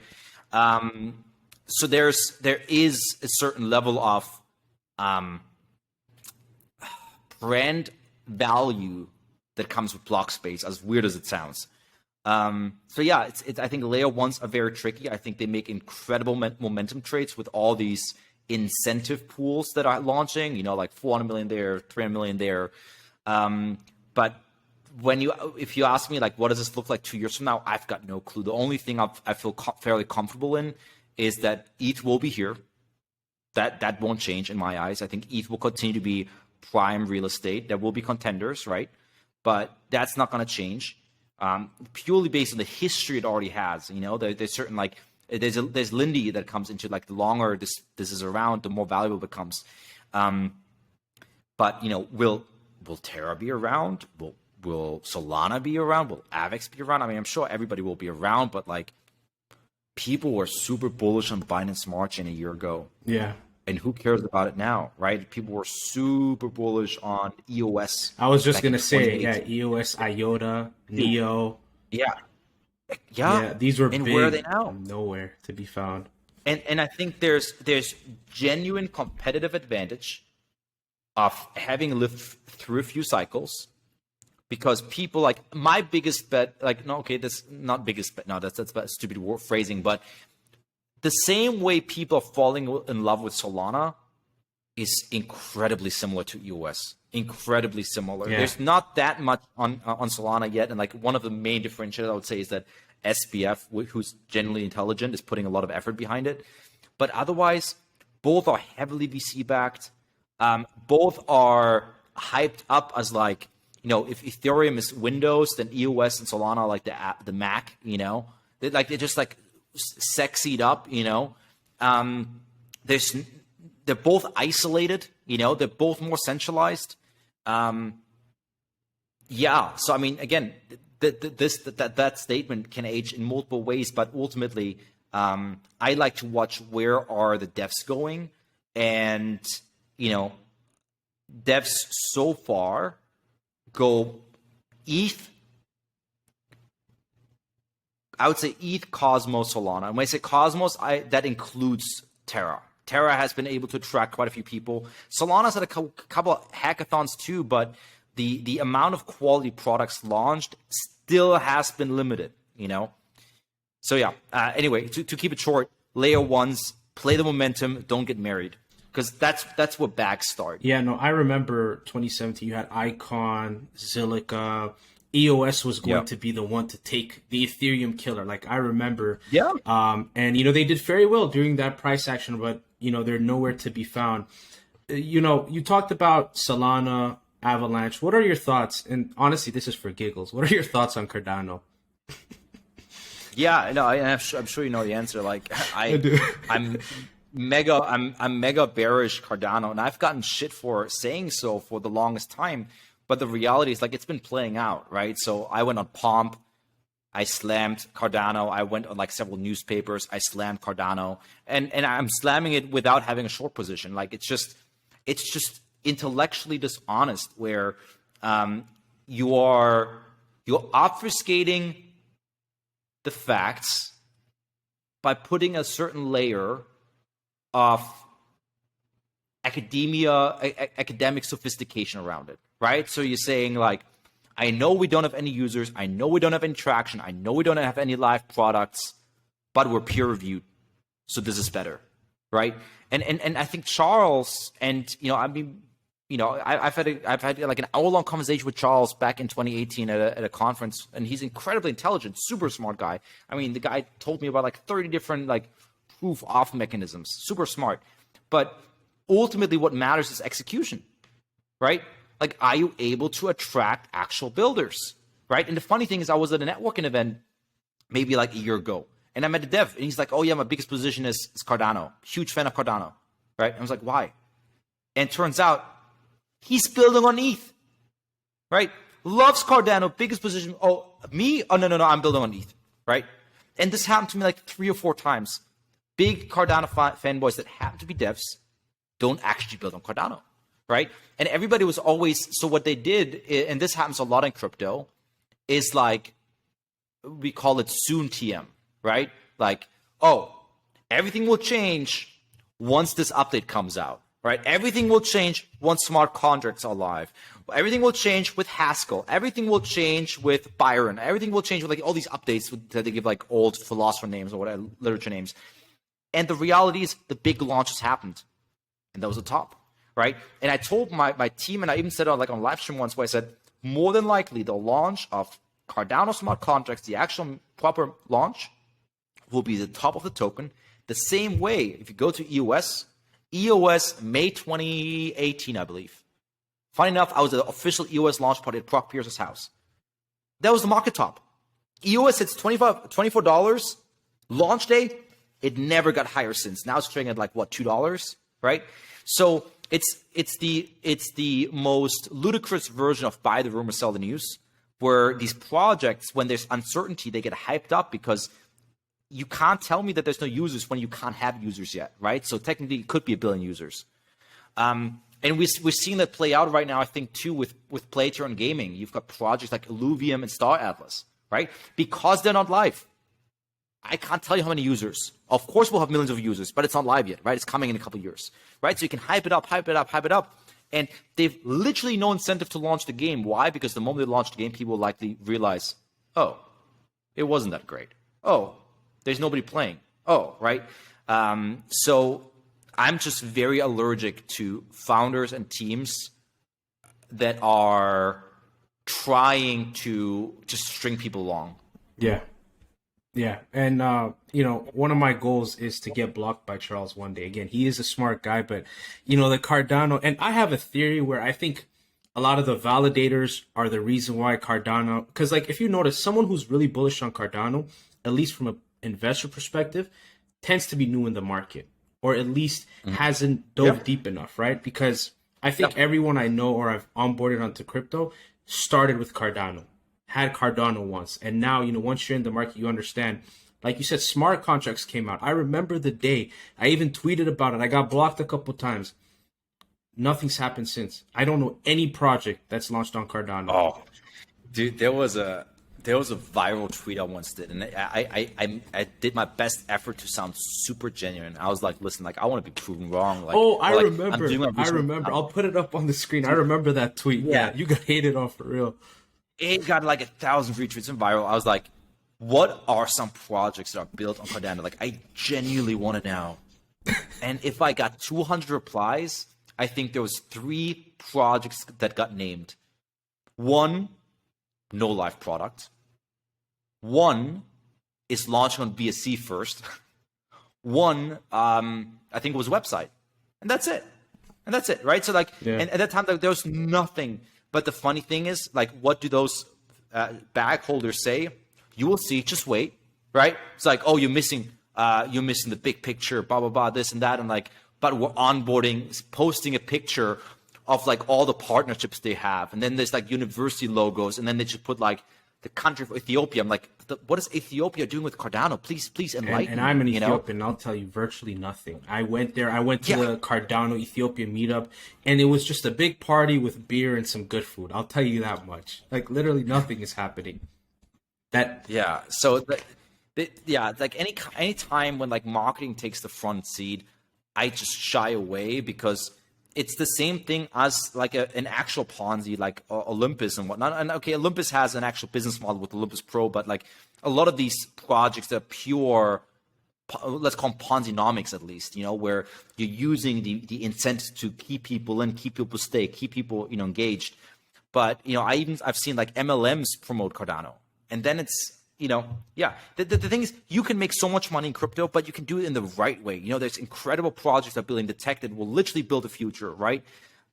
So there is a certain level of brand value that comes with block space, as weird as it sounds. So yeah, I think layer ones are very tricky. I think they make incredible momentum trades with all these incentive pools that are launching, you know, like 400 million there, 300 million there. But if you ask me, like, what does this look like 2 years from now? I've got no clue. The only thing I feel fairly comfortable in is that ETH will be here. That won't change in my eyes. I think ETH will continue to be prime real estate. There will be contenders, right? But that's not going to change. Purely based on the history it already has. You know, there's certain like, there's Lindy that comes into like the longer this is around, the more valuable it becomes. But you know, will Terra be around? Will Solana be around? Will Avex be around? I mean, I'm sure everybody will be around, but like people were super bullish on Binance Smart Chain a year ago. Yeah. And who cares about it now, right? People were super bullish on EOS. I was just gonna say, yeah, EOS, IOTA, Neo. Yeah. These were and big. Where are they now? Nowhere to be found. And I think there's genuine competitive advantage of having lived through a few cycles, because people like my biggest bet, like no, okay, that's not biggest bet. No, that's stupid word phrasing, but the same way people are falling in love with Solana is incredibly similar to EOS. Incredibly similar. Yeah. There's not that much on Solana yet, and like one of the main differentiators I would say is that SBF, who's generally intelligent, is putting a lot of effort behind it. But otherwise, both are heavily VC backed. Both are hyped up as like, you know, if Ethereum is Windows, then EOS and Solana are like the Mac. You know, they're just like sexied up. You know, they're both isolated. You know, they're both more centralized. Yeah. So I mean, again, that statement can age in multiple ways, but ultimately, I like to watch where are the devs going, and you know, devs so far go ETH. I would say ETH, Cosmos, Solana. And when I say Cosmos, that includes Terra. Terra has been able to attract quite a few people. Solana's had a couple of hackathons too, but the amount of quality products launched still has been limited, you know? So yeah, anyway, to keep it short, layer ones, play the momentum, don't get married. Because that's what bags start. Yeah, no, I remember 2017, you had Icon, Zilliqa, EOS was going to be the one to take the Ethereum killer. Like, I remember. Yeah. And, you know, they did very well during that price action, but, you know, they're nowhere to be found. You know, you talked about Solana, Avalanche. What are your thoughts? And honestly, this is for giggles. What are your thoughts on Cardano? Yeah, no, I'm sure you know the answer. Like, I do. I'm mega bearish Cardano, and I've gotten shit for saying so for the longest time. But the reality is, like, it's been playing out, right? So I went on Pomp, I slammed Cardano. I went on like several newspapers, I slammed Cardano, and I'm slamming it without having a short position. Like, it's just intellectually dishonest, where you're obfuscating the facts by putting a certain layer of academic sophistication around it, right? So you're saying, like, I know we don't have any users, I know we don't have any traction, I know we don't have any live products, but we're peer reviewed, so this is better, right? And I think Charles, and I've had like an hour-long conversation with Charles back in 2018 at a conference, and he's incredibly intelligent, super smart guy. I mean, the guy told me about like 30 different like proof-of mechanisms, super smart. But ultimately, what matters is execution, right? Like, are you able to attract actual builders, right? And the funny thing is, I was at a networking event maybe like a year ago, and I met a dev, and he's like, "Oh yeah, my biggest position is Cardano. Huge fan of Cardano," right? And I was like, "Why?" And it turns out he's building on ETH, right? Loves Cardano, biggest position. Oh, me? Oh, no, I'm building on ETH, right? And this happened to me like 3 or 4 times. Big Cardano fanboys that happen to be devs don't actually build on Cardano, right? And everybody was always, so what they did, and this happens a lot in crypto, is like, we call it soon TM, right? Like, oh, everything will change once this update comes out. Right? Everything will change once smart contracts are live. Everything will change with Haskell. Everything will change with Byron. Everything will change with like all these updates that they give like old philosopher names or whatever, literature names. And the reality is the big launches happened. And that was the top, right? And I told my team, and I even said it like on live stream once, where I said, more than likely the launch of Cardano smart contracts, the actual proper launch, will be the top of the token. The same way, if you go to EOS May 2018, I believe. Funny enough, I was the official EOS launch party at Brock Pierce's house. That was the market top. EOS hits $24 launch day. It never got higher since. Now it's trading at like what, $2, right? So it's the most ludicrous version of buy the rumor, sell the news, where these projects, when there's uncertainty, they get hyped up because you can't tell me that there's no users when you can't have users yet, right? So technically, it could be 1 billion users. And we're seeing that play out right now, I think, too, with Playter and gaming. You've got projects like Illuvium and Star Atlas, right? Because they're not live. I can't tell you how many users. Of course, we'll have millions of users, but it's not live yet, right? It's coming in a couple of years, right? So you can hype it up. And they've literally no incentive to launch the game. Why? Because the moment they launch the game, people will likely realize, oh, it wasn't that great. Oh, there's nobody playing. Oh, right? So I'm just very allergic to founders and teams that are trying to just string people along. Yeah. And, one of my goals is to get blocked by Charles one day. Again, he is a smart guy, but, the Cardano, and I have a theory where I think a lot of the validators are the reason why Cardano, because like if you notice, someone who's really bullish on Cardano, at least from an investor perspective, tends to be new in the market, or at least hasn't dove deep enough, right? Because I think everyone I know or I've onboarded onto crypto started with Cardano, had Cardano once, and now, once you're in the market, you understand. Like you said, smart contracts came out. I remember the day. I even tweeted about it. I got blocked a couple times. Nothing's happened since. I don't know any project that's launched on Cardano. Oh, dude, there was a viral tweet I once did, and I did my best effort to sound super genuine. I was like, listen, like, I want to be proven wrong. Like, I remember. I'll put it up on the screen. I remember that tweet. Yeah, you got hated on for real. It got like 1,000 retweets and viral. I was like, what are some projects that are built on Cardano? Like, I genuinely want to know. And if I got 200 replies, I think there was 3 projects that got named. 1, no live product. 1 is launching on BSC first. 1, I think it was a website. And that's it. Right? So like, and at that time, there was nothing. But the funny thing is, like, what do those bag holders say? You will see, just wait, right? It's like, oh, you're missing you're missing the big picture, blah, blah, blah, this and that. And like, but we're onboarding, posting a picture of like all the partnerships they have. And then there's like university logos. And then they just put like the country of Ethiopia. I'm like, what is Ethiopia doing with Cardano? Please enlighten me. And I'm an Ethiopian, and I'll tell you virtually nothing. I went there. I went to the Cardano Ethiopia meetup, and it was just a big party with beer and some good food. I'll tell you that much. Like literally nothing is happening. So like any time when like marketing takes the front seat, I just shy away because it's the same thing as like an actual Ponzi, like Olympus and whatnot. And okay, Olympus has an actual business model with Olympus Pro, but like a lot of these projects that are pure, let's call them Ponzi-nomics at least, where you're using the incentives to keep people in, keep people stay, keep people, engaged. But, I've seen like MLMs promote Cardano. And then it's, the thing is, you can make so much money in crypto, but you can do it in the right way. There's incredible projects that are building the tech that will literally build a future, right?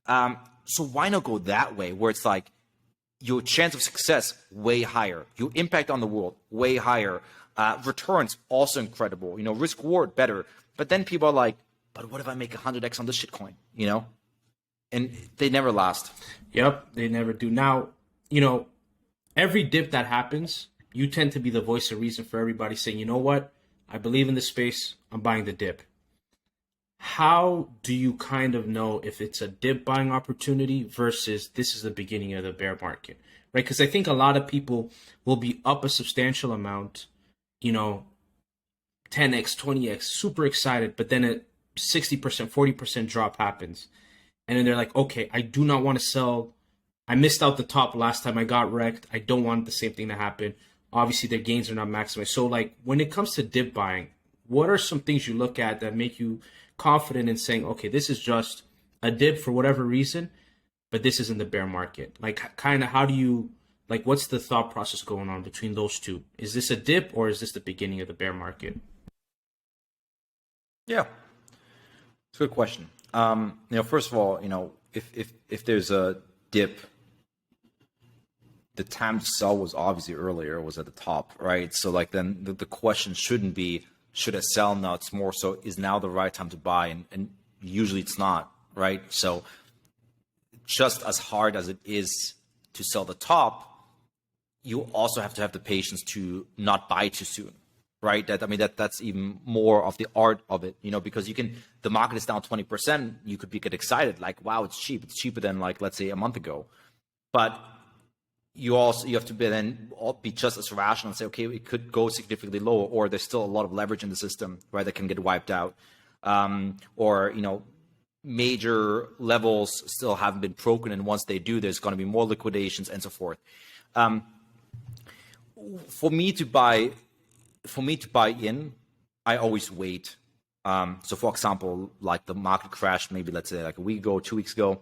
So why not go that way, where it's like your chance of success way higher, your impact on the world way higher, returns also incredible, risk reward better. But then people are like, but what if I make 100x on this shitcoin, And they never last. Yep, they never do. Now, every dip that happens, you tend to be the voice of reason for everybody saying, you know what? I believe in this space. I'm buying the dip. How do you kind of know if it's a dip buying opportunity versus this is the beginning of the bear market, right? Because I think a lot of people will be up a substantial amount, 10x, 20x, super excited, but then a 60%, 40% drop happens. And then they're like, okay, I do not want to sell. I missed out the top last time I got wrecked. I don't want the same thing to happen. Obviously, their gains are not maximized. So, like, when it comes to dip buying, what are some things you look at that make you confident in saying, okay, this is just a dip for whatever reason, but this isn't the bear market? Like, kind of how do you, like, what's the thought process going on between those two? Is this a dip or is this the beginning of the bear market? Yeah, it's a good question. First of all, if there's a dip, the time to sell was obviously earlier, was at the top, right? So like then the question shouldn't be, should I sell now? It's more so, is now the right time to buy? And usually it's not, right? So just as hard as it is to sell the top, you also have to have the patience to not buy too soon, right? That's even more of the art of it, because the market is down 20%, you could get excited, like, wow, it's cheap. It's cheaper than like, let's say a month ago. But you have to be just as rational and say, okay, it could go significantly lower, or there's still a lot of leverage in the system, right, that can get wiped out. Or major levels still haven't been broken, and once they do, there's going to be more liquidations and so forth. For me to buy in, I always wait. So for example, like the market crashed, maybe let's say like a week ago, 2 weeks ago,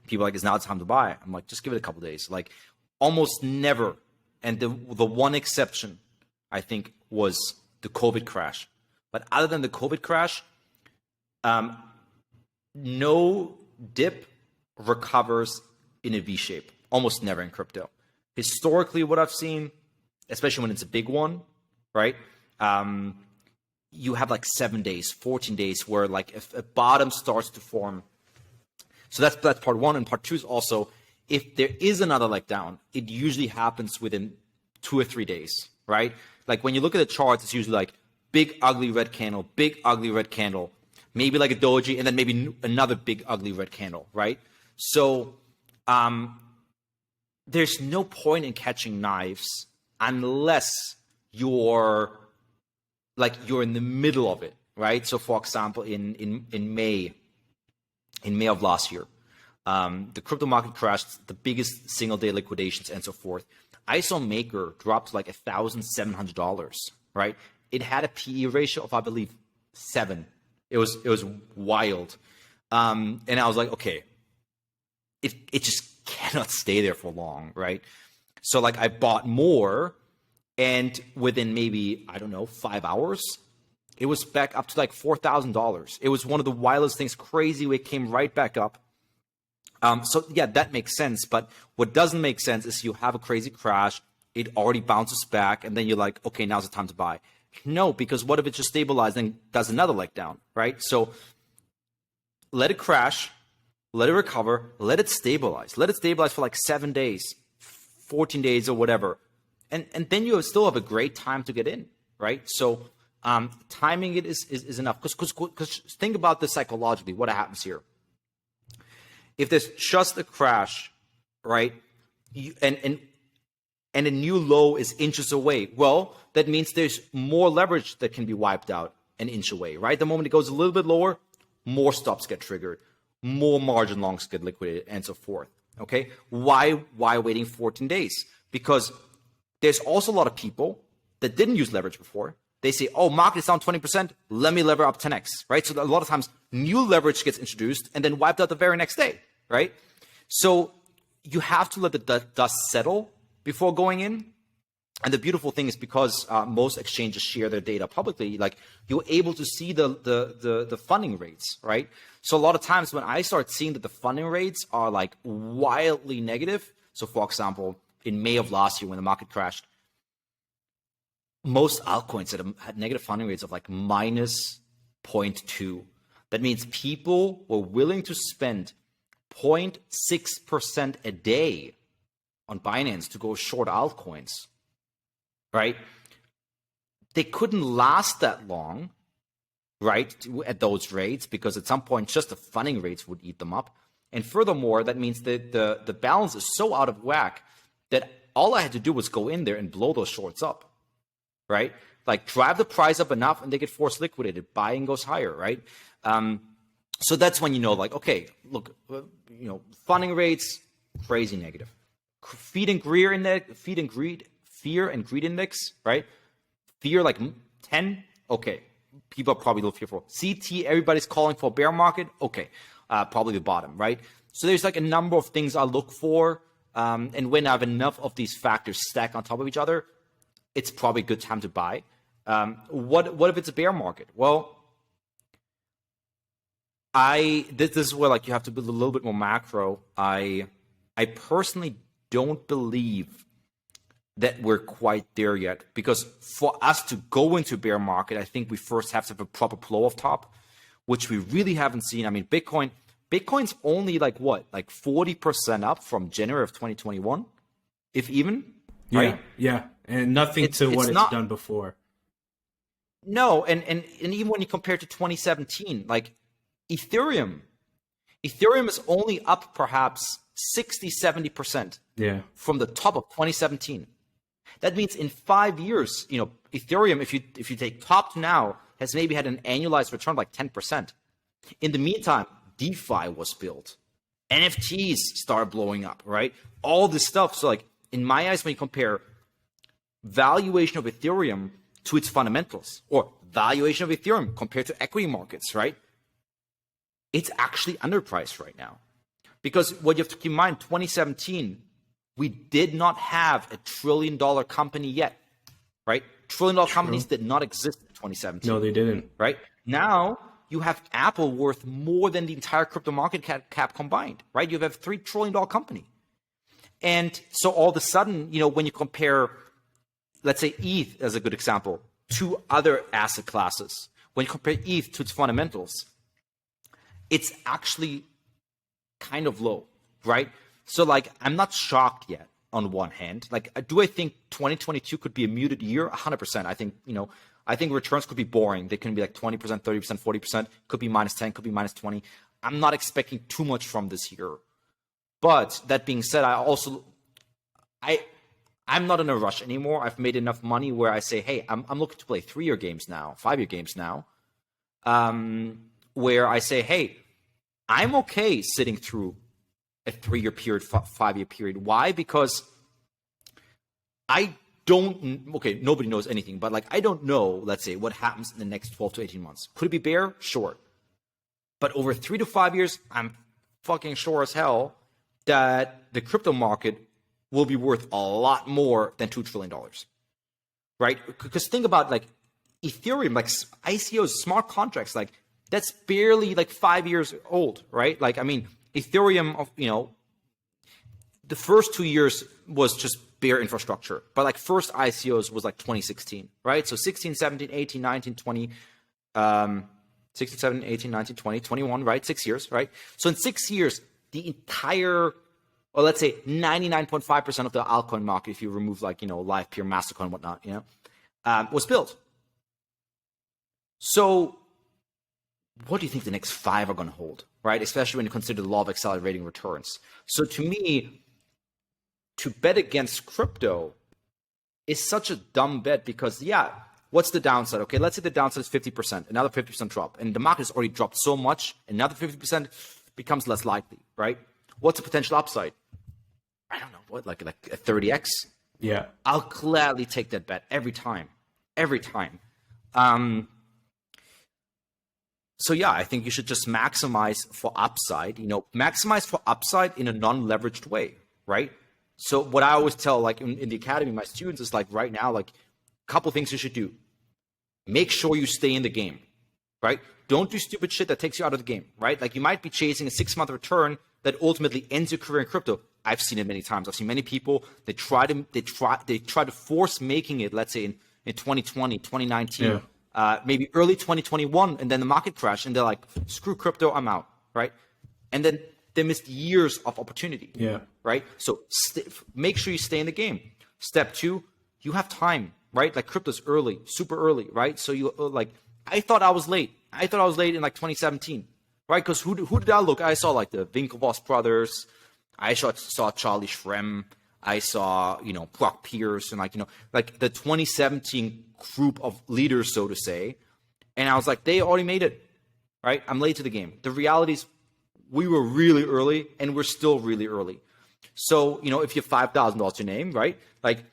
people are like, it's now time to buy. I'm like, just give it a couple of days. Like almost never. And the one exception, I think, was the COVID crash. But other than the COVID crash, no dip recovers in a V shape. Almost never in crypto. Historically, what I've seen, especially when it's a big one, right? You have like 7 days, 14 days where like if a bottom starts to form. So that's part one. And part two is also, if there is another leg down, it usually happens within 2 or 3 days, right? Like when you look at the charts, it's usually like big, ugly red candle, big, ugly red candle, maybe like a doji, and then maybe another big, ugly red candle, right? So there's no point in catching knives unless you're in the middle of it, right? So for example, in May of last year, the crypto market crashed, the biggest single day liquidations and so forth. I saw Maker drop to like $1,700, right? It had a PE ratio of, I believe, 7. It was wild. And I was like, okay, it just cannot stay there for long, right? So like I bought more, and within maybe, I don't know, 5 hours, it was back up to like $4,000. It was one of the wildest things, crazy. It came right back up. So yeah, that makes sense. But what doesn't make sense is you have a crazy crash, it already bounces back, and then you're like, okay, now's the time to buy. No, because what if it just stabilizes and does another leg down, right? So let it crash, let it recover, let it stabilize. Let it stabilize for like 7 days, 14 days or whatever. And then you still have a great time to get in, right? So timing it is enough. Because think about this psychologically, what happens here. If there's just a crash, right, and a new low is inches away, well, that means there's more leverage that can be wiped out an inch away, right? The moment it goes a little bit lower, more stops get triggered, more margin longs get liquidated, and so forth, okay? Why waiting 14 days? Because there's also a lot of people that didn't use leverage before. They say, oh, market is down 20%, let me lever up 10x, right? So a lot of times new leverage gets introduced and then wiped out the very next day, right? So you have to let the dust settle before going in. And the beautiful thing is because most exchanges share their data publicly, like you're able to see the funding rates, right? So a lot of times when I start seeing that the funding rates are like wildly negative, so for example, in May of last year when the market crashed, most altcoins had negative funding rates of like minus 0.2. That means people were willing to spend 0.6% a day on Binance to go short altcoins, right? They couldn't last that long, right, at those rates, because at some point just the funding rates would eat them up. And furthermore, that means that the balance is so out of whack that all I had to do was go in there and blow those shorts up, right? Like drive the price up enough and they get forced liquidated. Buying goes higher, right? So that's when you know, like, okay, look, funding rates, crazy negative. Fear and greed index, right? Fear like 10, okay. People are probably a little fearful. CT, everybody's calling for a bear market, okay. Probably the bottom, right? So there's like a number of things I look for. And when I have enough of these factors stacked on top of each other, it's probably a good time to buy. What if it's a bear market? Well, this is where like you have to be a little bit more macro. I personally don't believe that we're quite there yet, because for us to go into bear market, I think we first have to have a proper flow off top, which we really haven't seen. I mean, Bitcoin's only like what, like 40% up from January of 2021, if even, right? Yeah, and nothing to what it's done before. No, and even when you compare to 2017, like Ethereum is only up perhaps 60-70% from the top of 2017. That means in 5 years, Ethereum, if you take top to now, has maybe had an annualized return like 10%. In the meantime, DeFi was built. NFTs started blowing up, right? All this stuff. So like in my eyes, when you compare valuation of Ethereum to its fundamentals, or valuation of Ethereum compared to equity markets, right? It's actually underpriced right now. Because what you have to keep in mind, 2017, we did not have a $1 trillion company yet, right? $1 trillion companies did not exist in 2017. No, they didn't. Right? Now, you have Apple worth more than the entire crypto market cap combined, right? You have a $3 trillion company. And so all of a sudden, when you compare, let's say ETH as a good example, to other asset classes, when you compare ETH to its fundamentals, it's actually kind of low, right? So like, I'm not shocked yet on one hand. Like, do I think 2022 could be a muted year? 100%. I think, I think returns could be boring. They can be like 20%, 30%, 40%, could be minus 10, could be minus 20. I'm not expecting too much from this year. But that being said, I'm not in a rush anymore. I've made enough money where I say, hey, I'm looking to play 3-year games now, 5-year games now, where I say, hey, I'm okay sitting through a 3-year period, 5-year period. Why? Because nobody knows anything, but like, I don't know, let's say, what happens in the next 12 to 18 months. Could it be bear? Sure. But over 3 to 5 years, I'm fucking sure as hell that the crypto market will be worth a lot more than $2 trillion, right? Because think about like Ethereum, like ICOs, smart contracts, like that's barely like 5 years old, right? Like, I mean, Ethereum, the first 2 years was just bear infrastructure. But like first ICOs was like 2016, right? So 16, 17, 18, 19, 20, 16, 17, 18, 19, 20, 21, right? 6 years, right? So in 6 years, the entire, or let's say 99.5% of the altcoin market, if you remove like, Live Peer, Mastercoin, whatnot, was built. So what do you think the next 5 are going to hold, right? Especially when you consider the law of accelerating returns. So to me, to bet against crypto is such a dumb bet because, what's the downside? Okay, let's say the downside is 50%, another 50% drop, and the market has already dropped so much, another 50% becomes less likely, right? What's the potential upside? I don't know, what, like a 30x? Yeah. I'll gladly take that bet every time. So yeah, I think you should just maximize for upside, maximize for upside in a non-leveraged way, right? So what I always tell, like in the academy, my students is like right now, like a couple things you should do. Make sure you stay in the game, right? Don't do stupid shit that takes you out of the game, right? Like you might be chasing a 6-month return that ultimately ends your career in crypto. I've seen it many times. I've seen many people, they try to force making it, let's say in 2020, 2019, maybe early 2021, and then the market crashed and they're like, screw crypto, I'm out, right? And then they missed years of opportunity, right? So make sure you stay in the game. Step 2, you have time, right? Like crypto's early, super early, right? So you I thought I was late. I thought I was late in like 2017, right? Because who did I look? I saw like the Winklevoss brothers. I saw Charlie Shrem. I saw, Brock Pierce and like the 2017 group of leaders, so to say. And I was like, they already made it, right? I'm late to the game. The reality is we were really early and we're still really early. So, if you have $5,000 to name, right? Like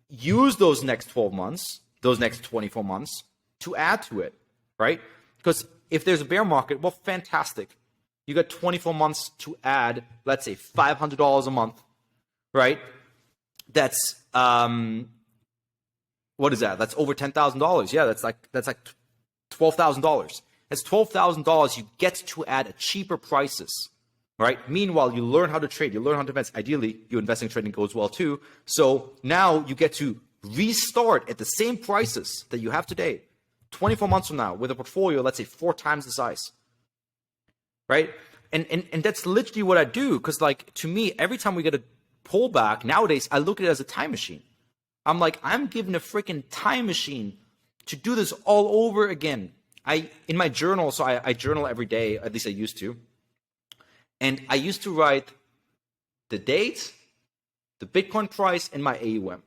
use those next 12 months, those next 24 months to add to it, right? Because if there's a bear market, well, fantastic. You got 24 months to add, let's say $500 a month, right? That's, what is that? That's over $10,000. Yeah, that's like $12,000. That's $12,000 you get to add at cheaper prices, right? Meanwhile, you learn how to trade. You learn how to invest. Ideally, your investing trading goes well too. So now you get to restart at the same prices that you have today, 24 months from now, with a portfolio, let's say 4 times the size, right? And that's literally what I do. Because like to me, every time we get a pullback nowadays, I look at it as a time machine. I'm like, I'm given a freaking time machine to do this all over again. In my journal, so I journal every day, at least I used to. And I used to write the date, the Bitcoin price, and my AUM,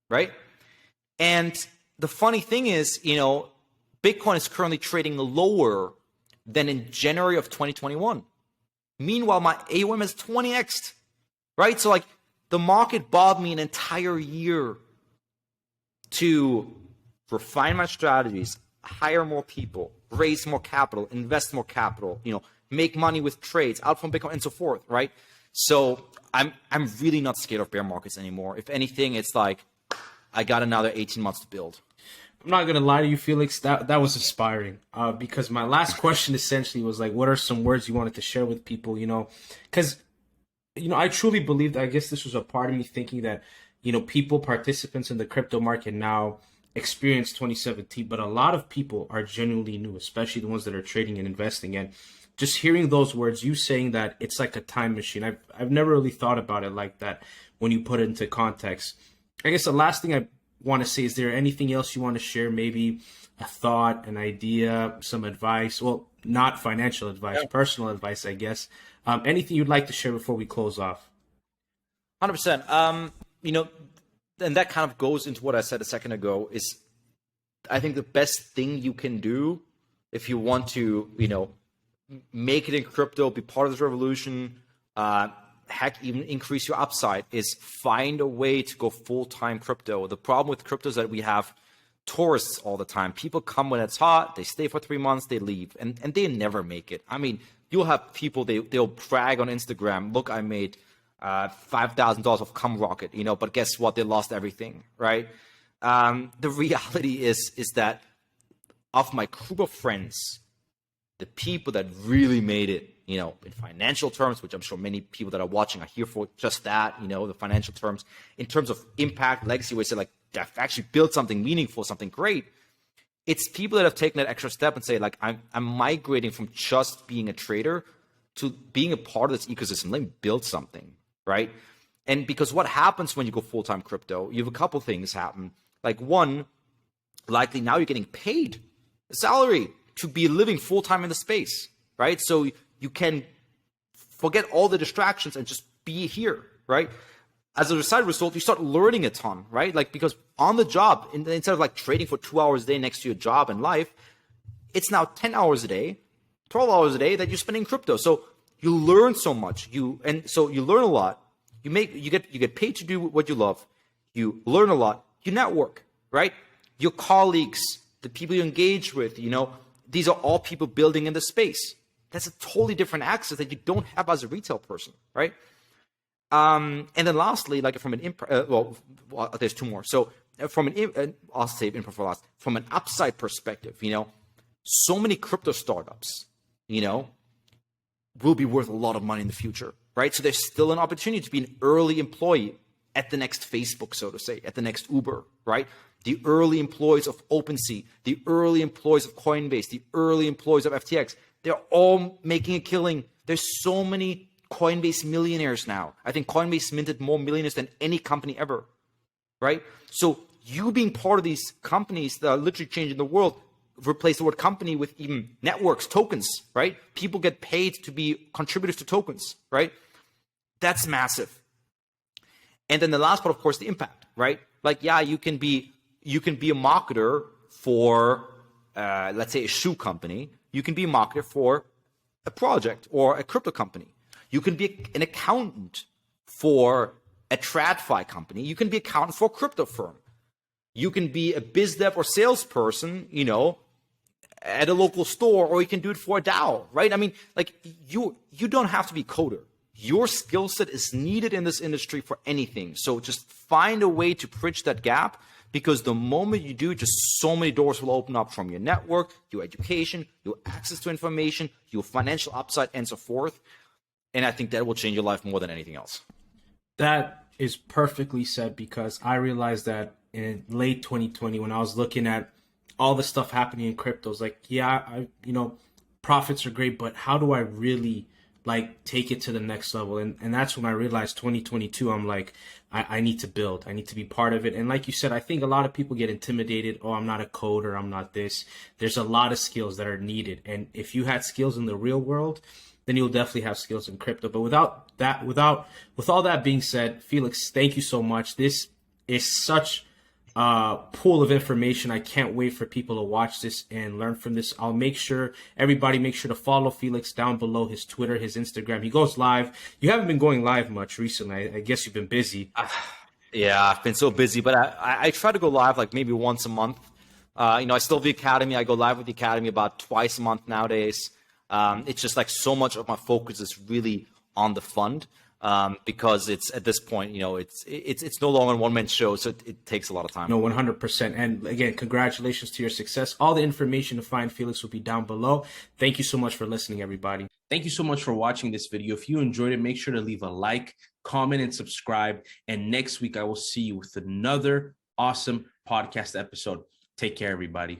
right? And the funny thing is, Bitcoin is currently trading lower than in January of 2021. Meanwhile, my AUM is 20x'd, right? So like the market bought me an entire year to refine my strategies, hire more people, raise more capital, invest more capital, make money with trades, out from Bitcoin and so forth, right? So I'm really not scared of bear markets anymore. If anything, it's like I got another 18 months to build. I'm not gonna lie to you, Felix. That was inspiring. Because my last question essentially was like, what are some words you wanted to share with people? Because I truly believed. I guess this was a part of me thinking that participants in the crypto market now experience 2017, but a lot of people are genuinely new, especially the ones that are trading and investing. And just hearing those words, you saying that it's like a time machine, I've never really thought about it like that when you put it into context. I guess the last thing I want to say, is there anything else you want to share? Maybe a thought, an idea, some advice? Well, not financial advice, personal advice, I guess. Anything you'd like to share before we close off? 100%. And that kind of goes into what I said a second ago, is I think the best thing you can do if you want to, make it in crypto, be part of this revolution, heck, even increase your upside, is find a way to go full-time crypto. The problem with crypto is that we have tourists all the time. People come when it's hot, they stay for 3 months, they leave, and they never make it. I mean, you'll have people, they'll brag on Instagram, look, I made $5,000 of cum rocket, but guess what? They lost everything, right? The reality is that of my group of friends, the people that really made it, you know, in financial terms, which I'm sure many people that are watching are here for just that, you know, the financial terms, in terms of impact, legacy, where they say like, I've actually built something meaningful, something great. It's people that have taken that extra step and say like, I'm migrating from just being a trader to being a part of this ecosystem. Let me build something, right? And because what happens when you go full-time crypto, you have a couple things happen. Like one, likely now you're getting paid a salary to be living full-time in the space, right? So you can forget all the distractions and just be here, right? As a side result, you start learning a ton, right? Like, because on the job, instead of like trading for 2 hours a day next to your job and life, it's now 10 hours a day, 12 hours a day that you're spending in crypto. So you learn so much. So you learn a lot. You get paid to do what you love. You learn a lot. You network, right? Your colleagues, the people you engage with, you know, these are all people building in the space. That's a totally different access that you don't have as a retail person, right? And then lastly, like from an there's two more. So from I'll save info for last. From an upside perspective, you know, so many crypto startups, you know, will be worth a lot of money in the future, right? So there's still an opportunity to be an early employee at the next Facebook, so to say, at the next Uber, right? The early employees of OpenSea, the early employees of Coinbase, the early employees of FTX, they're all making a killing. There's so many Coinbase millionaires now. I think Coinbase minted more millionaires than any company ever, right? So you being part of these companies that are literally changing the world, replace the word company with even networks, tokens, right? People get paid to be contributors to tokens, right? That's massive. And then the last part, of course, the impact, right? Like, yeah, you can be a marketer for, let's say, a shoe company. You can be a marketer for a project or a crypto company. You can be an accountant for a TradFi company. You can be an accountant for a crypto firm. You can be a biz dev or salesperson, you know, at a local store, or you can do it for a DAO, right? I mean, like you don't have to be a coder. Your skill set is needed in this industry for anything. So just find a way to bridge that gap, because the moment you do, just so many doors will open up, from your network, your education, your access to information, your financial upside, and so forth. And I think that will change your life more than anything else. That is perfectly said, because I realized that in late 2020, when I was looking at all the stuff happening in cryptos, like, yeah, profits are great, but how do I really like take it to the next level? And that's when I realized 2022, I'm like, I need to build, I need to be part of it. And like you said, I think a lot of people get intimidated. Oh, I'm not a coder, I'm not this. There's a lot of skills that are needed. And if you had skills in the real world, then you'll definitely have skills in crypto. But with all that being said, Felix, thank you so much. This is such a pool of information. I can't wait for people to watch this and learn from this. I'll make sure to follow Felix down below, his Twitter, his Instagram. He goes live. You haven't been going live much recently. I guess you've been busy. Yeah, I've been so busy, but I try to go live like maybe once a month. I still have the Academy. I go live with the Academy about twice a month nowadays. It's just like so much of my focus is really on the fund, because it's at this point, it's no longer a one-man show, so it takes a lot of time. No, 100%. And again, congratulations to your success. All the information to find Felix will be down below. Thank you so much for listening, everybody. Thank you so much for watching this video. If you enjoyed it, make sure to leave a like, comment, and subscribe. And next week, I will see you with another awesome podcast episode. Take care, everybody.